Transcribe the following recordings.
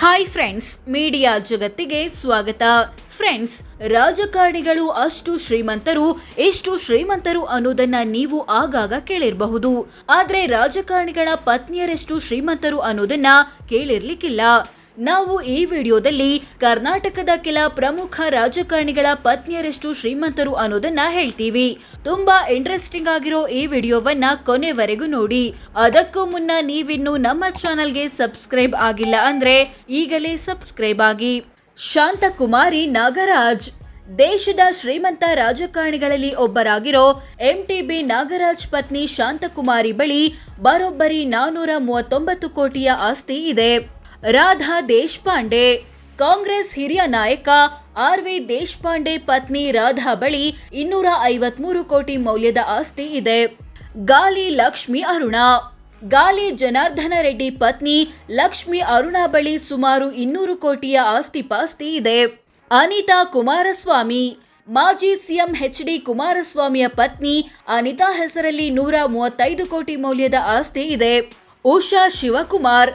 Hi friends, media ಜಗತ್ತಿಗೆ ಸ್ವಾಗತ. Friends, ರಾಜಕಾರಣಿಗಳು ಅಷ್ಟು ಶ್ರೀಮಂತರು, ಎಷ್ಟು ಶ್ರೀಮಂತರು ಅನ್ನೋದನ್ನ ನೀವು ಆಗಾಗ ಕೇಳಿರಬಹುದು. ಆದ್ರೆ ರಾಜಕಾರಣಿಗಳ ಪತ್ನಿಯರೆಷ್ಟು ಶ್ರೀಮಂತರು ಅನ್ನೋದನ್ನ ಕೇಳಿರ್ಲಿಕ್ಕಿಲ್ಲ. ನಾವು ಈ ವಿಡಿಯೋದಲ್ಲಿ ಕರ್ನಾಟಕದ ಕೆಲ ಪ್ರಮುಖ ರಾಜಕಾರಣಿಗಳ ಪತ್ನಿಯರೆಷ್ಟು ಶ್ರೀಮಂತರು ಅನ್ನೋದನ್ನ ಹೇಳ್ತೀವಿ. ತುಂಬಾ ಇಂಟ್ರೆಸ್ಟಿಂಗ್ ಆಗಿರೋ ಈ ವಿಡಿಯೋವನ್ನ ಕೊನೆವರೆಗೂ ನೋಡಿ. ಅದಕ್ಕೂ ಮುನ್ನ ನೀವಿನ್ನು ನಮ್ಮ ಚಾನೆಲ್ಗೆ ಸಬ್ಸ್ಕ್ರೈಬ್ ಆಗಿಲ್ಲ ಅಂದ್ರೆ ಈಗಲೇ ಸಬ್ಸ್ಕ್ರೈಬ್ ಆಗಿ. ಶಾಂತಕುಮಾರಿ ನಾಗರಾಜ್ ದೇಶದ ಶ್ರೀಮಂತ ರಾಜಕಾರಣಿಗಳಲ್ಲಿ ಒಬ್ಬರಾಗಿರೋ ಎಂಟಿಬಿ ನಾಗರಾಜ್ ಪತ್ನಿ ಶಾಂತಕುಮಾರಿ ಬಳಿ ಬರೋಬ್ಬರಿ 439 ಕೋಟಿಯ ಆಸ್ತಿ ಇದೆ. ರಾಧಾ ದೇಶಪಾಂಡೆ ಕಾಂಗ್ರೆಸ್ ಹಿರಿಯ ನಾಯಕ ಆರ್.ವಿ. ದೇಶಪಾಂಡೆ ಪತ್ನಿ ರಾಧಾ ಬಳಿ 253 ಕೋಟಿ ಮೌಲ್ಯದ ಆಸ್ತಿ ಇದೆ. ಗಾಲಿ ಲಕ್ಷ್ಮಿ ಅರುಣ ಗಾಲಿ ಜನಾರ್ದನ ರೆಡ್ಡಿ ಪತ್ನಿ ಲಕ್ಷ್ಮಿ ಅರುಣ ಬಳಿ ಸುಮಾರು 200 ಕೋಟಿಯ ಆಸ್ತಿ ಪಾಸ್ತಿ ಇದೆ. ಅನಿತಾ ಕುಮಾರಸ್ವಾಮಿ ಮಾಜಿ ಸಿಎಂ ಎಚ್.ಡಿ. ಕುಮಾರಸ್ವಾಮಿಯ ಪತ್ನಿ ಅನಿತಾ ಹೆಸರಲ್ಲಿ 135 ಕೋಟಿ ಮೌಲ್ಯದ ಆಸ್ತಿ ಇದೆ. ಉಷಾ ಶಿವಕುಮಾರ್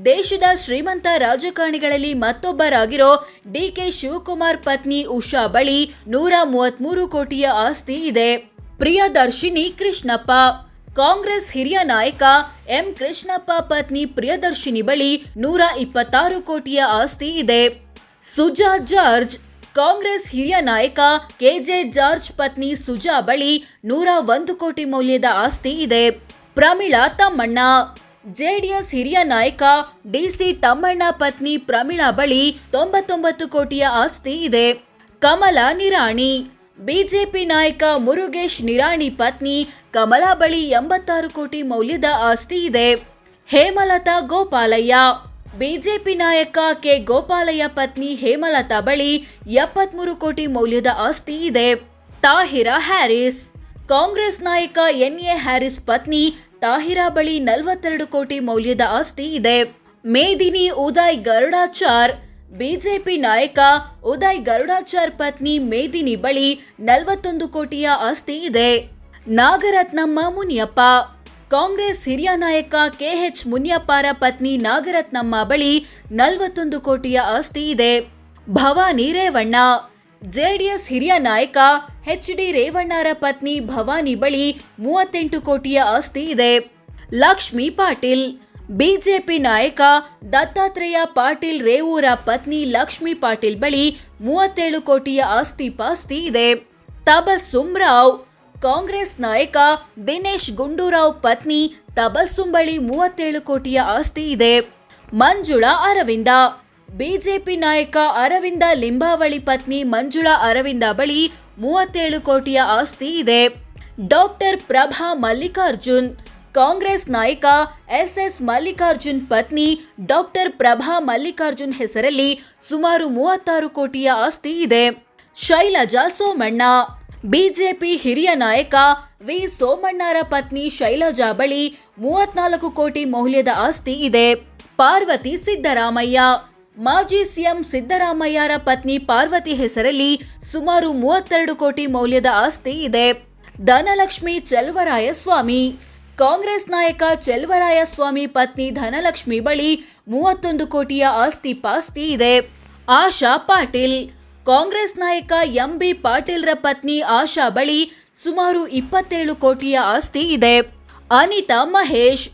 ದೇಶದ ಶ್ರೀಮಂತ ರಾಜಕಾರಣಿಗಳಲ್ಲಿ ಮತ್ತೊಬ್ಬರಾಗಿರೋ ಡಿ.ಕೆ. ಶಿವಕುಮಾರ್ ಪತ್ನಿ ಉಷಾ ಬಳಿ 133 ಕೋಟಿಯ ಆಸ್ತಿ ಇದೆ. ಪ್ರಿಯದರ್ಶಿನಿ ಕೃಷ್ಣಪ್ಪ ಕಾಂಗ್ರೆಸ್ ಹಿರಿಯ ನಾಯಕ ಎಂ ಕೃಷ್ಣಪ್ಪ ಪತ್ನಿ ಪ್ರಿಯದರ್ಶಿನಿ ಬಳಿ 126 ಕೋಟಿಯ ಆಸ್ತಿ ಇದೆ. ಸುಜಾ ಜಾರ್ಜ್ ಕಾಂಗ್ರೆಸ್ ಹಿರಿಯ ನಾಯಕ ಕೆಜೆ ಜಾರ್ಜ್ ಪತ್ನಿ ಸುಜಾ ಬಳಿ 101 ಕೋಟಿ ಮೌಲ್ಯದ ಆಸ್ತಿ ಇದೆ. ಪ್ರಮೀಳಾ ತಮ್ಮಣ್ಣ ಜೆಡಿಎಸ್ ಹಿರಿಯ ನಾಯಕ ಡಿಸಿ ತಮ್ಮಣ್ಣ ಪತ್ನಿ ಪ್ರಮೀಳಾ ಬಳಿ 99 ಕೋಟಿಯ ಆಸ್ತಿ ಇದೆ. ಕಮಲಾ ನಿರಾಣಿ ಬಿಜೆಪಿ ನಾಯಕ ಮುರುಗೇಶ್ ನಿರಾಣಿ ಪತ್ನಿ ಕಮಲಾ ಬಳಿ 86 ಕೋಟಿ ಮೌಲ್ಯದ ಆಸ್ತಿ ಇದೆ. ಹೇಮಲತಾ ಗೋಪಾಲಯ್ಯ ಬಿಜೆಪಿ ನಾಯಕ ಕೆ ಗೋಪಾಲಯ್ಯ ಪತ್ನಿ ಹೇಮಲತಾ ಬಳಿ 73 ಕೋಟಿ ಮೌಲ್ಯದ ಆಸ್ತಿ ಇದೆ. ತಾಹಿರಾ ಹ್ಯಾರಿಸ್ ಕಾಂಗ್ರೆಸ್ ನಾಯಕ ಎನ್.ಎ. ಹ್ಯಾರಿಸ್ ಪತ್ನಿ ತಾಹಿರಾ ಬಳಿ 42 ಕೋಟಿ ಮೌಲ್ಯದ ಆಸ್ತಿ ಇದೆ. ಮೇದಿನಿ ಉದಯ್ ಗರುಡಾಚಾರ್ ಬಿಜೆಪಿ ನಾಯಕ ಉದಯ್ ಗರುಡಾಚಾರ್ ಪತ್ನಿ ಮೇದಿನಿ ಬಳಿ 41 ಕೋಟಿಯ ಆಸ್ತಿ ಇದೆ. ನಾಗರತ್ನಮ್ಮ ಮುನಿಯಪ್ಪ ಕಾಂಗ್ರೆಸ್ ಹಿರಿಯ ನಾಯಕ ಕೆಎಚ್ ಮುನಿಯಪ್ಪರ ಪತ್ನಿ ನಾಗರತ್ನಮ್ಮ ಬಳಿ 41 ಕೋಟಿಯ ಆಸ್ತಿ ಇದೆ. ಭವಾನಿ ರೇವಣ್ಣ ಜೆಡಿಎಸ್ ಹಿರಿಯ ನಾಯಕ ಎಚ್.ಡಿ. ರೇವಣ್ಣರ ಪತ್ನಿ ಭವಾನಿ ಬಳಿ 38 ಕೋಟಿಯ ಆಸ್ತಿ ಇದೆ. ಲಕ್ಷ್ಮೀ ಪಾಟೀಲ್ ಬಿಜೆಪಿ ನಾಯಕ ದತ್ತಾತ್ರೇಯ ಪಾಟೀಲ್ ರೇವೂರ ಪತ್ನಿ ಲಕ್ಷ್ಮೀ ಪಾಟೀಲ್ ಬಳಿ 37 ಕೋಟಿಯ ಆಸ್ತಿ ಪಾಸ್ತಿ ಇದೆ. ತಬಸ್ಸುಮ್ ರಾವ್ ಕಾಂಗ್ರೆಸ್ ನಾಯಕ ದಿನೇಶ್ ಗುಂಡೂರಾವ್ ಪತ್ನಿ ತಬಸ್ಸುಮ್ ಬಳಿ 37 ಕೋಟಿಯ ಆಸ್ತಿ ಇದೆ. ಮಂಜುಳಾ ಅರವಿಂದ ಬಿಜೆಪಿ ನಾಯಕ ಅರವಿಂದ ಲಿಂಬಾವಳಿ ಪತ್ನಿ ಮಂಜುಳಾ ಅರವಿಂದ ಬಳಿ 37 ಕೋಟಿಯ ಆಸ್ತಿ ಇದೆ. ಡಾಕ್ಟರ್ ಪ್ರಭಾ ಮಲ್ಲಿಕಾರ್ಜುನ್ ಕಾಂಗ್ರೆಸ್ ನಾಯಕ ಎಸ್.ಎಸ್. ಮಲ್ಲಿಕಾರ್ಜುನ್ ಪತ್ನಿ ಡಾಕ್ಟರ್ ಪ್ರಭಾ ಮಲ್ಲಿಕಾರ್ಜುನ್ ಹೆಸರಲ್ಲಿ ಸುಮಾರು 36 ಕೋಟಿಯ ಆಸ್ತಿ ಇದೆ. ಶೈಲಜಾ ಸೋಮಣ್ಣ ಬಿಜೆಪಿ ಹಿರಿಯ ನಾಯಕ ವಿ ಸೋಮಣ್ಣರ ಪತ್ನಿ ಶೈಲಜಾ ಬಳಿ 34 ಕೋಟಿ ಮೌಲ್ಯದ ಆಸ್ತಿ ಇದೆ. ಪಾರ್ವತಿ ಸಿದ್ದರಾಮಯ್ಯ ಮಾಜಿ ಸಿಎಂ ಸಿದ್ದರಾಮಯ್ಯರ ಪತ್ನಿ ಪಾರ್ವತಿ ಹೆಸರಲ್ಲಿ ಸುಮಾರು 32 ಕೋಟಿ ಮೌಲ್ಯದ ಆಸ್ತಿ ಇದೆ. ಧನಲಕ್ಷ್ಮಿ ಚೆಲುವರಾಯಸ್ವಾಮಿ ಕಾಂಗ್ರೆಸ್ ನಾಯಕ ಚೆಲುವರಾಯಸ್ವಾಮಿ ಪತ್ನಿ ಧನಲಕ್ಷ್ಮಿ ಬಳಿ 31 ಕೋಟಿಯ ಆಸ್ತಿ ಪಾಸ್ತಿ ಇದೆ. ಆಶಾ ಪಾಟೀಲ್ ಕಾಂಗ್ರೆಸ್ ನಾಯಕ ಎಂ.ಬಿ. ಪಾಟೀಲ್ರ ಪತ್ನಿ ಆಶಾ ಬಳಿ ಸುಮಾರು 27 ಕೋಟಿಯ ಆಸ್ತಿ ಇದೆ. ಅನಿತಾ ಮಹೇಶ್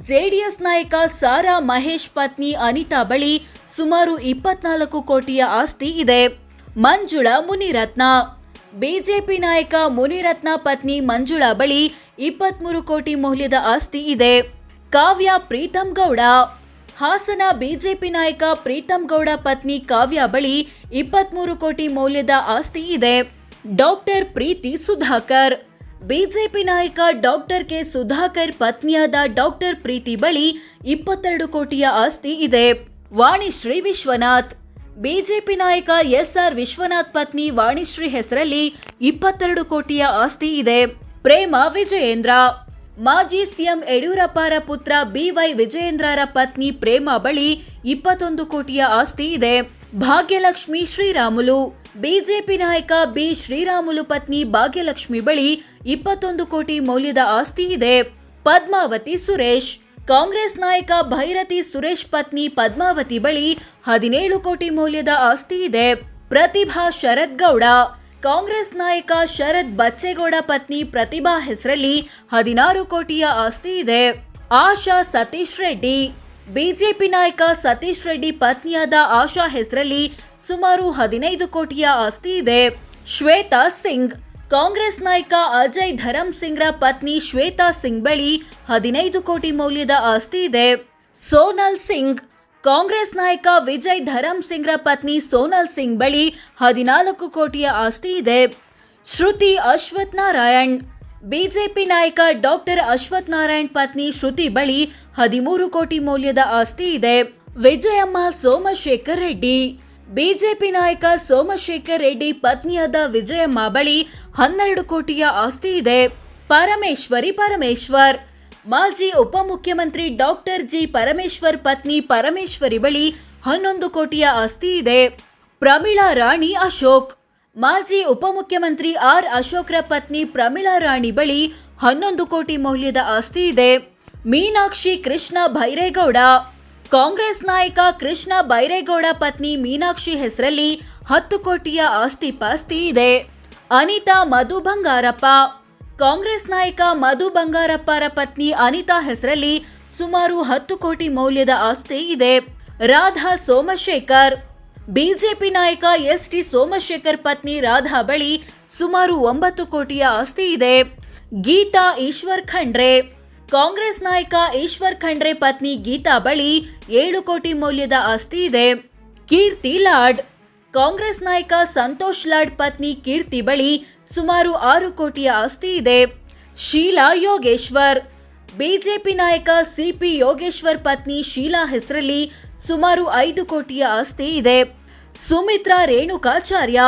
ಜೆಡಿಎಸ್ ನಾಯಕ ಸಾರಾ ಮಹೇಶ್ ಪತ್ನಿ ಅನಿತಾ ಬಳಿ ಸುಮಾರು 24 ಕೋಟಿಯ ಆಸ್ತಿ ಇದೆ. ಮಂಜುಳಾ ಮುನಿರತ್ನ ಬಿಜೆಪಿ ನಾಯಕ ಮುನಿರತ್ನ ಪತ್ನಿ ಮಂಜುಳಾ ಬಳಿ 23 ಕೋಟಿ ಮೌಲ್ಯದ ಆಸ್ತಿ ಇದೆ. ಕಾವ್ಯ ಪ್ರೀತಮ್ ಗೌಡ ಹಾಸನ ಬಿಜೆಪಿ ನಾಯಕ ಪ್ರೀತಮ್ ಗೌಡ ಪತ್ನಿ ಕಾವ್ಯ ಬಳಿ 23 ಕೋಟಿ ಮೌಲ್ಯದ ಆಸ್ತಿ ಇದೆ. ಡಾಕ್ಟರ್ ಪ್ರೀತಿ ಸುಧಾಕರ್ ಬಿಜೆಪಿ ನಾಯಕ ಡಾಕ್ಟರ್ ಕೆ ಸುಧಾಕರ್ ಪತ್ನಿಯಾದ ಡಾಕ್ಟರ್ ಪ್ರೀತಿ ಬಳಿ 22 ಕೋಟಿಯ ಆಸ್ತಿ ಇದೆ. ವಾಣಿಶ್ರೀ ವಿಶ್ವನಾಥ್ ಬಿಜೆಪಿ ನಾಯಕ ಎಸ್.ಆರ್. ವಿಶ್ವನಾಥ್ ಪತ್ನಿ ವಾಣಿಶ್ರೀ ಹೆಸರಲ್ಲಿ 22 ಕೋಟಿಯ ಆಸ್ತಿ ಇದೆ. ಪ್ರೇಮ ವಿಜಯೇಂದ್ರ ಮಾಜಿ ಸಿಎಂ ಯಡಿಯೂರಪ್ಪರ ಪುತ್ರ ಬಿ.ವೈ. ವಿಜಯೇಂದ್ರರ ಪತ್ನಿ ಪ್ರೇಮ ಬಳಿ 21 ಕೋಟಿಯ ಆಸ್ತಿ ಇದೆ. ಭಾಗ್ಯಲಕ್ಷ್ಮಿ ಶ್ರೀರಾಮುಲು ಬಿಜೆಪಿ ನಾಯಕ ಬಿ. ಶ್ರೀರಾಮುಲು ಪತ್ನಿ ಭಾಗ್ಯಲಕ್ಷ್ಮಿ ಬಳಿ 21 ಕೋಟಿ ಮೌಲ್ಯದ ಆಸ್ತಿ ಇದೆ. ಪದ್ಮಾವತಿ ಸುರೇಶ್ ಕಾಂಗ್ರೆಸ್ ನಾಯಕ ಭೈರತಿ ಸುರೇಶ್ ಪತ್ನಿ ಪದ್ಮಾವತಿ ಬಳಿ 17 ಕೋಟಿ ಮೌಲ್ಯದ ಆಸ್ತಿ ಇದೆ. ಪ್ರತಿಭಾ ಶರದ್ ಗೌಡ. ಕಾಂಗ್ರೆಸ್ ನಾಯಕ ಶರದ್ ಬಚ್ಚೇಗೌಡ ಪತ್ನಿ ಪ್ರತಿಭಾ ಹೆಸರಲ್ಲಿ 16 ಕೋಟಿಯ ಆಸ್ತಿ ಇದೆ. ಆಶಾ ಸತೀಶ್ ರೆಡ್ಡಿ. ಬಿಜೆಪಿ ನಾಯಕ ಸತೀಶ್ ರೆಡ್ಡಿ ಪತ್ನಿಯಾದ ಆಶಾ ಹೆಸರಲ್ಲಿ ಸುಮಾರು 15 ಕೋಟಿಯ ಆಸ್ತಿ ಇದೆ. ಶ್ವೇತಾ ಸಿಂಗ್. ಕಾಂಗ್ರೆಸ್ ನಾಯಕ ಅಜಯ್ ಧರಮ್ ಸಿಂಗ್ರ ಪತ್ನಿ ಶ್ವೇತಾ ಸಿಂಗ್ ಬಳಿ 15 ಕೋಟಿ ಮೌಲ್ಯದ ಆಸ್ತಿ ಇದೆ. ಸೋನಲ್ ಸಿಂಗ್. ಕಾಂಗ್ರೆಸ್ ನಾಯಕ ವಿಜಯ್ ಧರಮ್ ಸಿಂಗ್ರ ಪತ್ನಿ ಸೋನಲ್ ಸಿಂಗ್ ಬಳಿ 14 ಕೋಟಿಯ ಆಸ್ತಿ ಇದೆ. ಶ್ರುತಿ ಅಶ್ವಥ್ ನಾರಾಯಣ್. ಬಿಜೆಪಿ ನಾಯಕ ಡಾಕ್ಟರ್ ಅಶ್ವಥ್ ನಾರಾಯಣ್ ಪತ್ನಿ ಶ್ರುತಿ ಬಳಿ 13 ಕೋಟಿ ಮೌಲ್ಯದ ಆಸ್ತಿ ಇದೆ. ವಿಜಯಮ್ಮ ಸೋಮಶೇಖರ್ ರೆಡ್ಡಿ. ಬಿಜೆಪಿ ನಾಯಕ ಸೋಮಶೇಖರ್ ರೆಡ್ಡಿ ಪತ್ನಿಯಾದ ವಿಜಯಮ್ಮ ಬಳಿ 12 ಕೋಟಿಯ ಆಸ್ತಿ ಇದೆ. ಪರಮೇಶ್ವರಿ ಪರಮೇಶ್ವರ್. ಮಾಜಿ ಉಪಮುಖ್ಯಮಂತ್ರಿ ಡಾಕ್ಟರ್ ಜಿ ಪರಮೇಶ್ವರ್ ಪತ್ನಿ ಪರಮೇಶ್ವರಿ ಬಳಿ 11 ಕೋಟಿಯ ಆಸ್ತಿ ಇದೆ. ಪ್ರಮೀಳಾ ರಾಣಿ ಅಶೋಕ್. ಮಾಜಿ ಉಪಮುಖ್ಯಮಂತ್ರಿ ಆರ್ ಅಶೋಕ್ರ ಪತ್ನಿ ಪ್ರಮೀಳಾ ರಾಣಿ ಬಳಿ 11 ಕೋಟಿ ಮೌಲ್ಯದ ಆಸ್ತಿ ಇದೆ. ಮೀನಾಕ್ಷಿ ಕೃಷ್ಣ ಬೈರೇಗೌಡ. ಕಾಂಗ್ರೆಸ್ ನಾಯಕ ಕೃಷ್ಣ ಬೈರೇಗೌಡ ಪತ್ನಿ ಮೀನಾಕ್ಷಿ ಹೆಸರಲ್ಲಿ 10 ಕೋಟಿಯ ಆಸ್ತಿ ಪಾಸ್ತಿ ಇದೆ. ಅನಿತಾ ಮಧು ಬಂಗಾರಪ್ಪ. ಕಾಂಗ್ರೆಸ್ ನಾಯಕ ಮಧು ಬಂಗಾರಪ್ಪರ ಪತ್ನಿ ಅನಿತಾ ಹೆಸರಲ್ಲಿ ಸುಮಾರು 10 ಕೋಟಿ ಮೌಲ್ಯದ ಆಸ್ತಿ ಇದೆ. ರಾಧಾ ಸೋಮಶೇಖರ್. ಬಿಜೆಪಿ ನಾಯಕ ಎಸ್ ಟಿ ಸೋಮಶೇಖರ್ ಪತ್ನಿ ರಾಧಾ ಬಳಿ ಸುಮಾರು 9 ಕೋಟಿಯ ಆಸ್ತಿ ಇದೆ. ಗೀತಾ ಈಶ್ವರ್ ಖಂಡ್ರೆ. ಕಾಂಗ್ರೆಸ್ ನಾಯಕ ಈಶ್ವರ್ ಖಂಡ್ರೆ ಪತ್ನಿ ಗೀತಾ ಬಳಿ 7 ಕೋಟಿ ಮೌಲ್ಯದ ಆಸ್ತಿ ಇದೆ. ಕೀರ್ತಿ ಲಾಡ್. ಕಾಂಗ್ರೆಸ್ ನಾಯಕ ಸಂತೋಷ್ ಲಾಡ್ ಪತ್ನಿ ಕೀರ್ತಿ ಬಳಿ ಸುಮಾರು 6 ಕೋಟಿಯ ಆಸ್ತಿ ಇದೆ. ಶೀಲಾ ಯೋಗೇಶ್ವರ್. ಬಿಜೆಪಿ ನಾಯಕ ಸಿಪಿ ಯೋಗೇಶ್ವರ್ ಪತ್ನಿ ಶೀಲಾ ಹೆಸರಲ್ಲಿ ಸುಮಾರು 5 ಕೋಟಿಯ ಆಸ್ತಿ ಇದೆ. ಸುಮಿತ್ರಾ ರೇಣುಕಾಚಾರ್ಯ.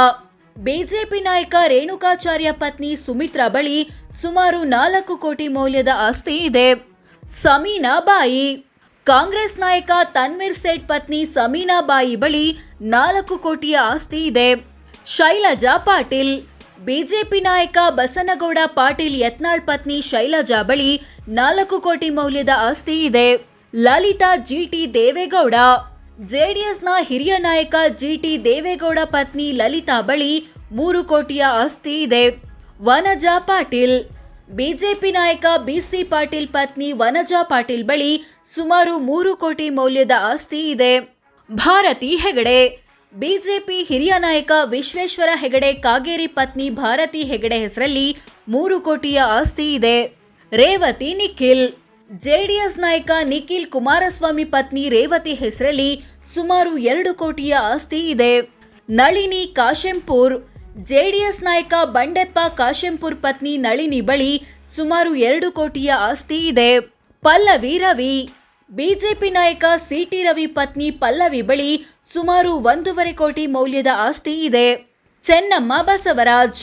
ಬಿಜೆಪಿ ನಾಯಕ ರೇಣುಕಾಚಾರ್ಯ ಪತ್ನಿ ಸುಮಿತ್ರಾ ಬಳಿ ಸುಮಾರು 4 ಕೋಟಿ ಮೌಲ್ಯದ ಆಸ್ತಿ ಇದೆ. ಸಮೀನಾ ಬಾಯಿ. ಕಾಂಗ್ರೆಸ್ ನಾಯಕ ತನ್ವೀರ್ ಸೇಠ್ ಪತ್ನಿ ಸಮೀನಾ ಬಾಯಿ ಬಳಿ 4 ಕೋಟಿಯ ಆಸ್ತಿ ಇದೆ. ಶೈಲಜಾ ಪಾಟೀಲ್. ಬಿಜೆಪಿ ನಾಯಕ ಬಸನಗೌಡ ಪಾಟೀಲ್ ಯತ್ನಾಳ್ ಪತ್ನಿ ಶೈಲಜಾ ಬಳಿ 4 ಕೋಟಿ ಮೌಲ್ಯದ ಆಸ್ತಿ ಇದೆ. ಲಲಿತಾ ಜಿಟಿ ದೇವೇಗೌಡ. ಜೆಡಿಎಸ್ನ ಹಿರಿಯ ನಾಯಕ ಜಿಟಿ ದೇವೇಗೌಡ ಪತ್ನಿ ಲಲಿತಾ ಬಳಿ 3 ಕೋಟಿಯ ಆಸ್ತಿ ಇದೆ. ವನಜಾ ಪಾಟೀಲ್. ಬಿಜೆಪಿ ನಾಯಕ ಬಿಸಿ ಪಾಟೀಲ್ ಪತ್ನಿ ವನಜಾ ಪಾಟೀಲ್ ಬಳಿ ಸುಮಾರು 3 ಕೋಟಿ ಮೌಲ್ಯದ ಆಸ್ತಿ ಇದೆ. ಭಾರತಿ ಹೆಗಡೆ. ಬಿಜೆಪಿ ಹಿರಿಯ ನಾಯಕ ವಿಶ್ವೇಶ್ವರ ಹೆಗಡೆ ಕಾಗೇರಿ ಪತ್ನಿ ಭಾರತಿ ಹೆಗಡೆ ಹೆಸರಲ್ಲಿ 3 ಕೋಟಿಯ ಆಸ್ತಿ ಇದೆ. ರೇವತಿ ನಿಖಿಲ್. ಜೆಡಿಎಸ್ ನಾಯಕ ನಿಖಿಲ್ ಕುಮಾರಸ್ವಾಮಿ ಪತ್ನಿ ರೇವತಿ ಹೆಸರಲ್ಲಿ ಸುಮಾರು 2 ಕೋಟಿಯ ಆಸ್ತಿ ಇದೆ. ನಳಿನಿ ಕಾಶೆಂಪುರ್. ಜೆಡಿಎಸ್ ನಾಯಕ ಬಂಡೆಪ್ಪ ಕಾಶೆಂಪುರ್ ಪತ್ನಿ ನಳಿನಿ ಬಳಿ ಸುಮಾರು 2 ಕೋಟಿಯ ಆಸ್ತಿ ಇದೆ. ಪಲ್ಲವಿ ರವಿ. ಬಿಜೆಪಿ ನಾಯಕ ಸಿಟಿ ರವಿ ಪತ್ನಿ ಪಲ್ಲವಿ ಬಳಿ ಸುಮಾರು 1.5 ಕೋಟಿ ಮೌಲ್ಯದ ಆಸ್ತಿ ಇದೆ. ಚೆನ್ನಮ್ಮ ಬಸವರಾಜ್.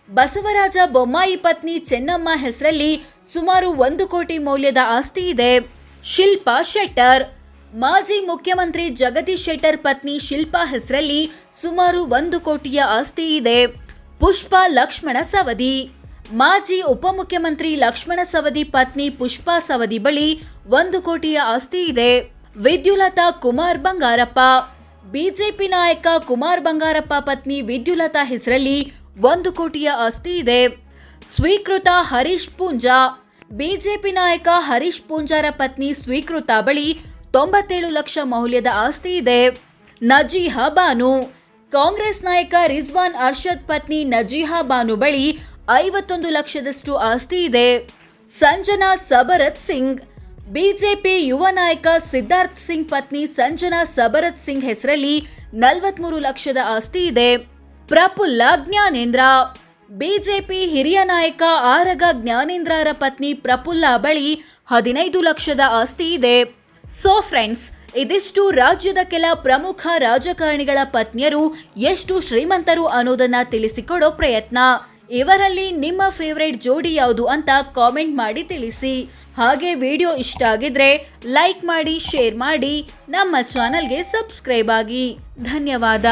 ಬಸವರಾಜ ಬೊಮ್ಮಾಯಿ ಪತ್ನಿ ಚೆನ್ನಮ್ಮ ಹೆಸರಲ್ಲಿ ಸುಮಾರು 1 ಕೋಟಿ ಮೌಲ್ಯದ ಆಸ್ತಿ ಇದೆ. ಶಿಲ್ಪಾ ಶೆಟ್ಟರ್. ಮಾಜಿ ಮುಖ್ಯಮಂತ್ರಿ ಜಗದೀಶ್ ಶೆಟ್ಟರ್ ಪತ್ನಿ ಶಿಲ್ಪಾ ಹೆಸರಲ್ಲಿ ಸುಮಾರು 1 ಕೋಟಿಯ ಆಸ್ತಿ ಇದೆ. ಪುಷ್ಪಾ ಲಕ್ಷ್ಮಣ ಸವದಿ. ಮಾಜಿ ಉಪಮುಖ್ಯಮಂತ್ರಿ ಲಕ್ಷ್ಮಣ ಸವದಿ ಪತ್ನಿ ಪುಷ್ಪಾ ಸವದಿ ಬಳಿ 1 ಕೋಟಿಯ ಆಸ್ತಿ ಇದೆ. ವಿದ್ಯುಲತಾ ಕುಮಾರ್ ಬಂಗಾರಪ್ಪ. ಬಿಜೆಪಿ ನಾಯಕ ಕುಮಾರ್ ಬಂಗಾರಪ್ಪ ಪತ್ನಿ ವಿದ್ಯುಲತಾ ಹೆಸರಲ್ಲಿ 1 ಕೋಟಿಯ ಆಸ್ತಿ ಇದೆ. ಸ್ವೀಕೃತ ಹರೀಶ್ ಪೂಂಜಾ. ಬಿಜೆಪಿ ನಾಯಕ ಹರೀಶ್ ಪೂಂಜಾರ ಪತ್ನಿ ಸ್ವೀಕೃತ ಬಳಿ 97 ಲಕ್ಷ ಮೌಲ್ಯದ ಆಸ್ತಿ ಇದೆ. ನಜೀಹಾ ಬಾನು. ಕಾಂಗ್ರೆಸ್ ನಾಯಕ ರಿಜ್ವಾನ್ ಅರ್ಷದ್ ಪತ್ನಿ ನಜೀಹಾ ಬಾನು ಬಳಿ 51 ಲಕ್ಷದಷ್ಟು ಆಸ್ತಿ ಇದೆ. ಸಂಜನಾ ಸಬರತ್ ಸಿಂಗ್. ಬಿಜೆಪಿ ಯುವ ನಾಯಕ ಸಿದ್ಧಾರ್ಥ್ ಸಿಂಗ್ ಪತ್ನಿ ಸಂಜನಾ ಸಬರತ್ ಸಿಂಗ್ ಹೆಸರಲ್ಲಿ 43 ಲಕ್ಷದ ಆಸ್ತಿ ಇದೆ. ಪ್ರಫುಲ್ಲ ಜ್ಞಾನೇಂದ್ರ. ಬಿಜೆಪಿ ಹಿರಿಯ ನಾಯಕ ಆರಗ ಜ್ಞಾನೇಂದ್ರರ ಪತ್ನಿ ಪ್ರಫುಲ್ಲ ಬಳಿ 15 ಲಕ್ಷದ ಆಸ್ತಿ ಇದೆ. ಸೋ ಫ್ರೆಂಡ್ಸ್, ಇದಿಷ್ಟು ರಾಜ್ಯದ ಕೆಲ ಪ್ರಮುಖ ರಾಜಕಾರಣಿಗಳ ಪತ್ನಿಯರು ಎಷ್ಟು ಶ್ರೀಮಂತರು ಅನ್ನೋದನ್ನ ತಿಳಿಸಿಕೊಡೋ ಪ್ರಯತ್ನ. ಇವರಲ್ಲಿ ನಿಮ್ಮ ಫೇವರೇಟ್ ಜೋಡಿ ಯಾವುದು ಅಂತ ಕಾಮೆಂಟ್ ಮಾಡಿ ತಿಳಿಸಿ. ಹಾಗೆ ವಿಡಿಯೋ ಇಷ್ಟ ಆಗಿದ್ರೆ ಲೈಕ್ ಮಾಡಿ, ಶೇರ್ ಮಾಡಿ, ನಮ್ಮ ಚಾನಲ್ಗೆ ಸಬ್ಸ್ಕ್ರೈಬ್ ಆಗಿ. ಧನ್ಯವಾದ.